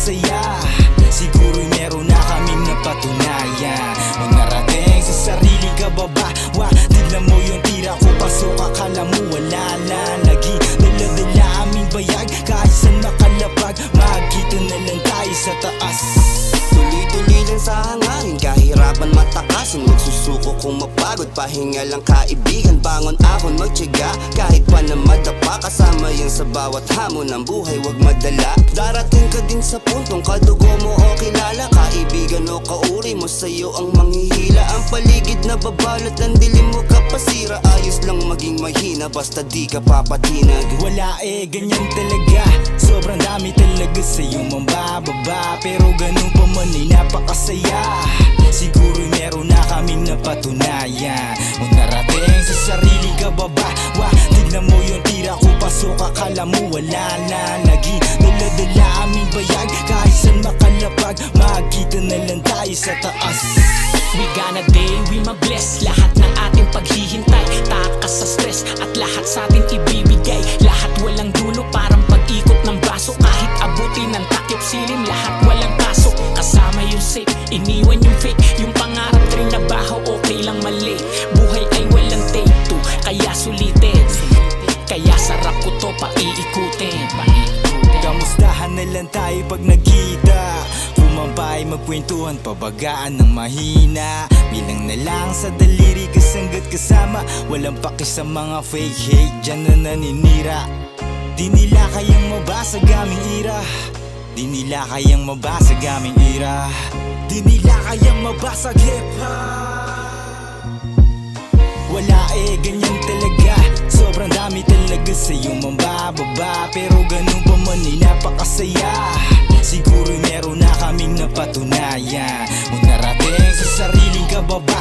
napakasaya. Siguro'y meron na kaming napatunayan. Nung narating sa sariling kababa, tignan mo yung tira ko, pasok akala mo wala na. Naging dala-dala aming bayag, kahit saan makalapag, makikita na lang tayo sa taas. Tuloy-tuloy lang sa hangarin, kahirapan matakasan. Magsusuko kung mapagod, pahinga lang kaibigan. Bangon ahon, magtiyaga, kahit pa na madapa. Kasama yun sa bawat hamon ng buhay, wag madala. Darating ka din sa puntong kadugo mo o kilala, kaibigan o kauri mo, sa'yo ang manghihila. Ang paligid na babalot ng dilim mo kapasira. Ayos lang maging mahina, basta di ka papatinag. Wala ganyan talaga, sobrang dami talaga sa'yo mambababa. Pero ganun pa man ay napakasaya. Siguro'y meron na kaming napatunayan. Nung narating sa sariling kababa, tignan mo yung tira ko, pasok akala mo wala na. Naging dala-dala aming bayag, kahit saan makalapag, makikita na lang tayo sa taas. We gonna day, we ma-bless. Lahat ng ating paghihintay, takas sa stress, at lahat sa atin ibibigay. Lahat walang dulo, parang pag-ikot ng braso. Kahit abutin ng takip silim, lahat walang kaso. Kasama yung safe, iniwan yung fake. Yung pangarap rin na baho, okay lang mali. Buhay ay walang take two, kaya sulitin. Kaya sarap ko to paiikutin. Kamustahan na lang tayo pag nagkita, kumampay, magkwentuhan, pabagaan ng mahina. Bilang na lang sa daliri, kasanggat kasama, walang paki sa mga fake hate, dyan na naninira. Di nila kayang mabasag aming ira, di nila kayang mabasag aming ira, di nila kayang mabasag hip-hop. Wala ganyan talaga, sobrang dami talaga sa'yo mambababa. Pero ganun pa man ay napakasaya. Siguro'y meron na kaming napatunayan. Nung narating sa sariling kababa,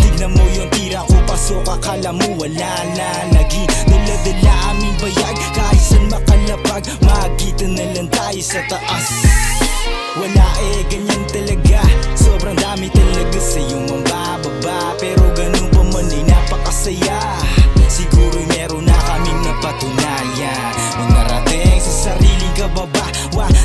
tignan mo yung tira ko, pasok akala mo wala na. Naging dala-dala aming bayag, kahit saan makalapag, makikita na lang tayo sa taas. Wala ganyan talaga, sobrang dami talaga sa'yo mambababa. Pero ganun pa man ay napakasaya. Siguro'y meron na kaming napatunayan. Nung narating sa sariling kababa,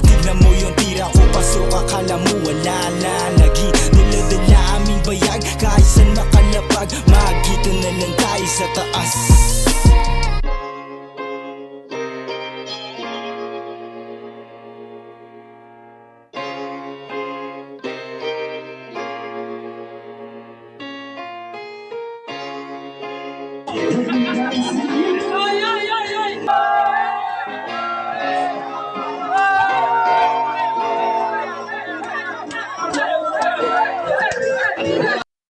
tignan mo yung tira ko, pasok akala mo wala na. Naging dala-dala aming bayag, kahit saan makalapag, makikita na lang tayo sa taas. Everybody's